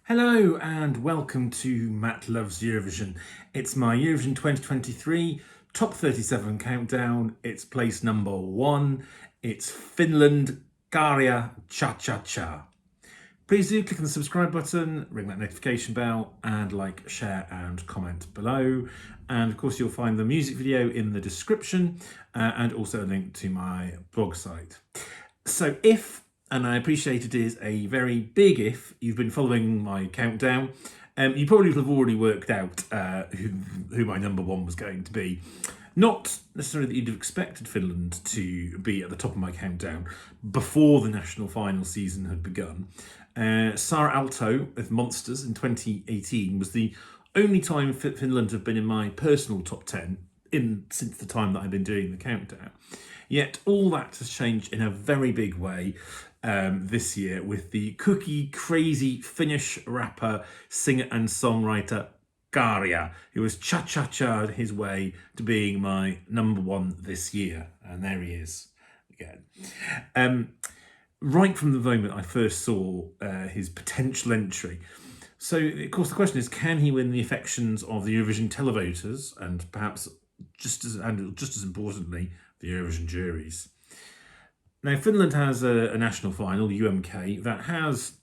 Hello and welcome to Matt Loves Eurovision. It's my Eurovision 2023 top 37 countdown. It's place number 1. It's Finland, Käärijä, Cha Cha Cha. Please do click on the subscribe button, ring that notification bell, and like, share, and comment below. And of course, you'll find the music video in the description and also a link to my blog site. So if, and I appreciate it is a very big if, you've been following my countdown, you probably would have already worked out who my number 1 was going to be. Not necessarily that you'd have expected Finland to be at the top of my countdown before the national final season had begun. Saara Alto with Monsters in 2018 was the only time Finland have been in my personal top 10 since the time that I've been doing the countdown. Yet all that has changed in a very big way this year with the kookie crazy Finnish rapper, singer and songwriter Käärijä, who has cha-cha-cha'd his way to being my number 1 this year. And there he is again. Right from the moment I first saw his potential entry. So, of course, the question is, can he win the affections of the Eurovision televoters and perhaps just as importantly, the Eurovision juries? Now, Finland has a national final, UMK, that has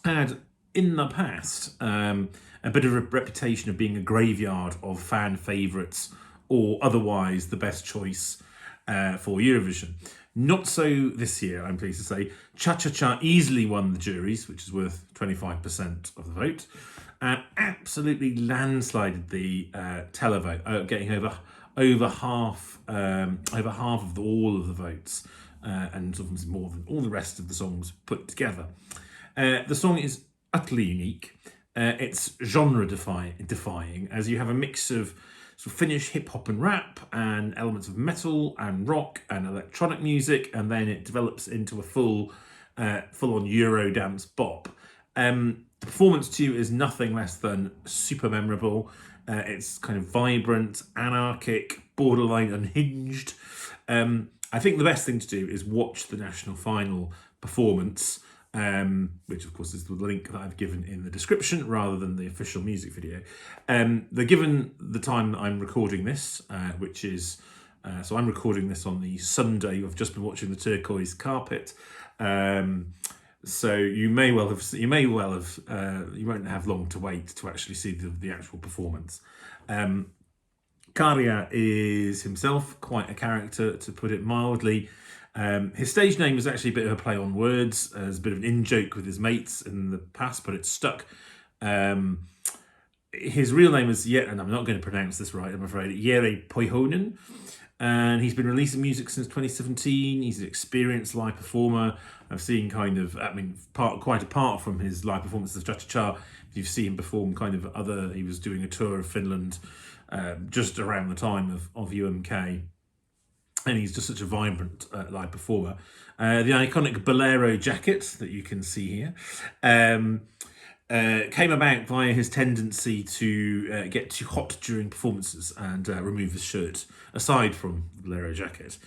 had in the past a bit of a reputation of being a graveyard of fan favourites or otherwise the best choice for Eurovision. Not so this year, I'm pleased to say. Cha Cha Cha easily won the juries, which is worth 25% of the vote, and absolutely landslided the televote, getting over half of all of the votes, and obviously more than all the rest of the songs put together. The song is utterly unique. It's genre defying, as you have a mix of sort of Finnish hip hop and rap and elements of metal and rock and electronic music, and then it develops into a full-on Euro dance bop. The performance too is nothing less than super memorable. It's kind of vibrant, anarchic, borderline unhinged. I think the best thing to do is watch the national final performance, which of course is the link that I've given in the description rather than the official music video. They're given the time that I'm recording this, which is so I'm recording this on the Sunday. I've just been watching the turquoise carpet. So you won't have long to wait to actually see the actual performance. Käärijä is himself quite a character, to put it mildly. His stage name was actually a bit of a play on words, as a bit of an in-joke with his mates in the past, but it stuck. His real name is, and I'm not going to pronounce this right, I'm afraid, Jere Poihonen. And he's been releasing music since 2017. He's an experienced live performer. I've seen quite apart from his live performances of Cha Cha Cha, you've seen him perform he was doing a tour of Finland just around the time of UMK. And he's just such a vibrant live performer. The iconic bolero jacket that you can see here came about via his tendency to get too hot during performances and remove his shirt, aside from the bolero jacket.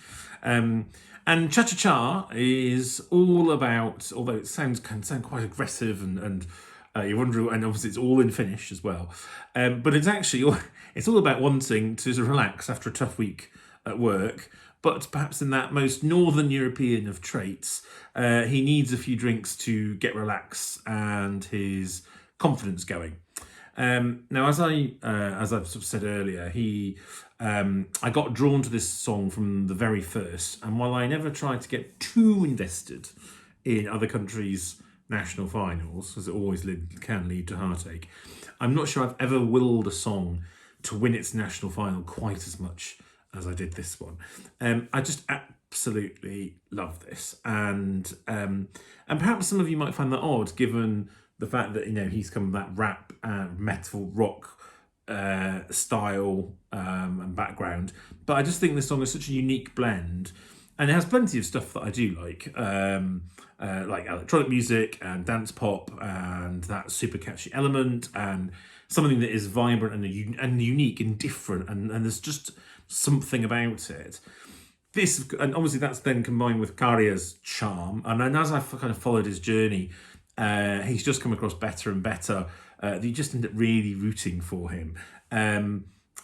And Cha Cha Cha is all about, although it can sound quite aggressive and you wonder, and obviously it's all in Finnish as well, but it's all about wanting to relax after a tough week at work. But perhaps in that most Northern European of traits, he needs a few drinks to get relaxed and his confidence going. Now, as I've sort of said earlier, I got drawn to this song from the very first, and while I never tried to get too invested in other countries' national finals, as it always can lead to heartache, I'm not sure I've ever willed a song to win its national final quite as much as I did this one. I just absolutely love this, and perhaps some of you might find that odd, given the fact that he's come from that rap, metal, rock style and background. But I just think this song is such a unique blend, and it has plenty of stuff that I do like electronic music and dance pop, and that super catchy element, and something that is vibrant and unique and different, and there's just something about it. And obviously that's then combined with Käärijä's charm, and then as I've kind of followed his journey He's just come across better and better. You just end up really rooting for him.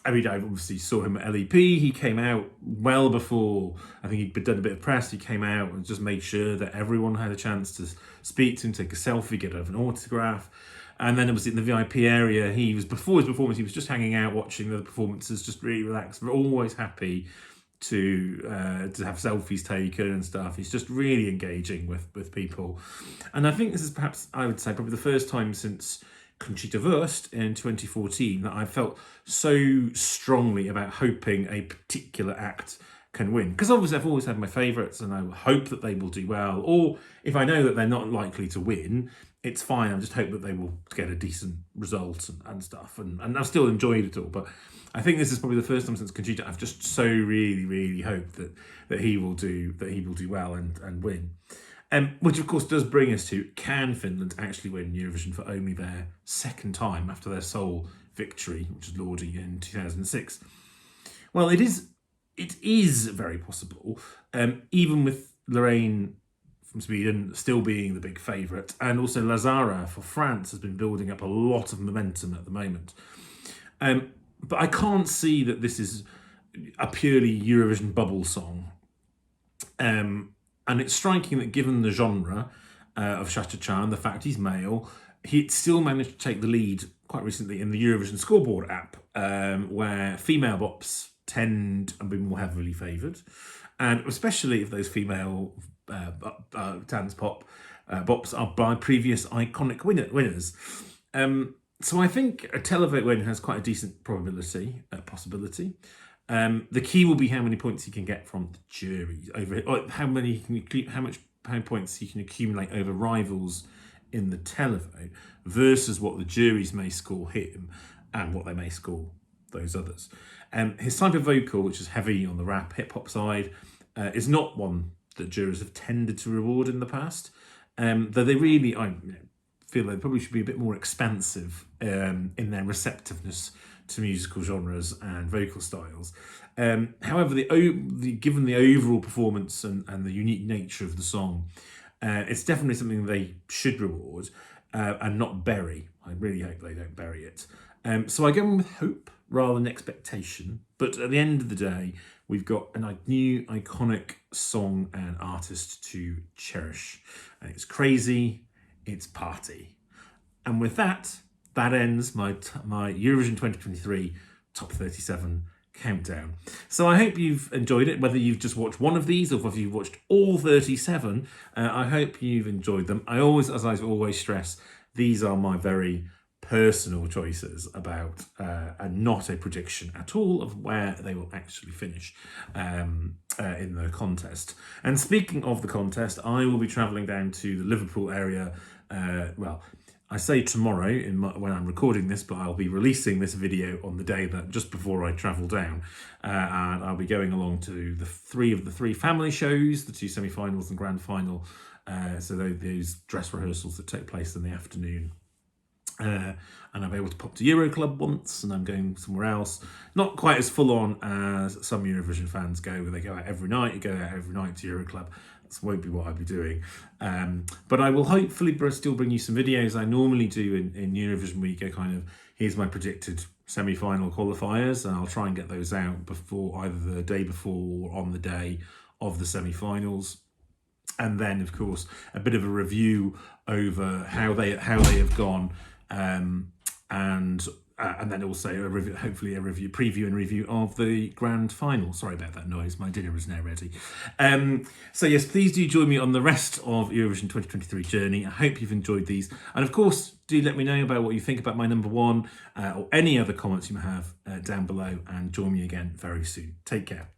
I mean, I obviously saw him at LEP. He came out well before, I think he'd done a bit of press. He came out and just made sure that everyone had a chance to speak to him, take a selfie, get an autograph. And then obviously in the VIP area, he was, before his performance, he was just hanging out, watching the performances, just really relaxed. We're always happy to have selfies taken and stuff. He's just really engaging with people. And I think this is perhaps, I would say, probably the first time since Conchita Wurst in 2014 that I felt so strongly about hoping a particular act can win. Because obviously I've always had my favourites and I hope that they will do well. Or if I know that they're not likely to win, it's fine. I just hope that they will get a decent result and stuff. And I've still enjoyed it all. But I think this is probably the first time since Conchita I've just so really hoped that he will do well and win. Which of course does bring us to, can Finland actually win Eurovision for only their second time after their sole victory, which is Lordi in 2006? Well, it is very possible, even with Lorraine from Sweden still being the big favourite, and also Lazara for France has been building up a lot of momentum at the moment. But I can't see that this is a purely Eurovision bubble song. And it's striking that given the genre of Cha-Cha-Cha and the fact he's male, he still managed to take the lead quite recently in the Eurovision scoreboard app, where female bops tend to be more heavily favoured. And especially if those female dance pop bops are by previous iconic winners. So I think a televote win has quite a decent possibility. The key will be how many points he can get from the juries over, or how much points he can accumulate over rivals in the televote versus what the juries may score him and what they may score those others. His type of vocal, which is heavy on the rap hip hop side, is not one that jurors have tended to reward in the past. Though they really, I feel they probably should be a bit more expansive in their receptiveness to musical genres and vocal styles. However, given the overall performance and the unique nature of the song, it's definitely something they should reward and not bury. I really hope they don't bury it. So I go in with hope rather than expectation. But at the end of the day, we've got a new iconic song and artist to cherish. And it's crazy, it's party. And with that ends my Eurovision 2023 Top 37 countdown. So I hope you've enjoyed it, whether you've just watched one of these or whether you've watched all 37. I hope you've enjoyed them. As I always stress, these are my very personal choices about and not a prediction at all of where they will actually finish in the contest. And speaking of the contest, I will be travelling down to the Liverpool area. I say tomorrow when I'm recording this, but I'll be releasing this video on the day that just before I travel down, and I'll be going along to the three family shows, the two semi-finals and grand final. So those dress rehearsals that take place in the afternoon. And I'm able to pop to Euro Club once, and I'm going somewhere else. Not quite as full on as some Eurovision fans go, where they go out every night. You go out every night to Euro Club. This won't be what I'll be doing. But I will hopefully still bring you some videos I normally do in Eurovision week. Here's my predicted semi-final qualifiers, and I'll try and get those out before either the day before or on the day of the semi-finals. And then, of course, a bit of a review over how they have gone. And then also hopefully a preview and review of the grand final. Sorry about that noise, my dinner is now ready. So yes, please do join me on the rest of Eurovision 2023 journey. I hope you've enjoyed these. And of course, do let me know about what you think about my number one or any other comments you may have down below, and join me again very soon. Take care.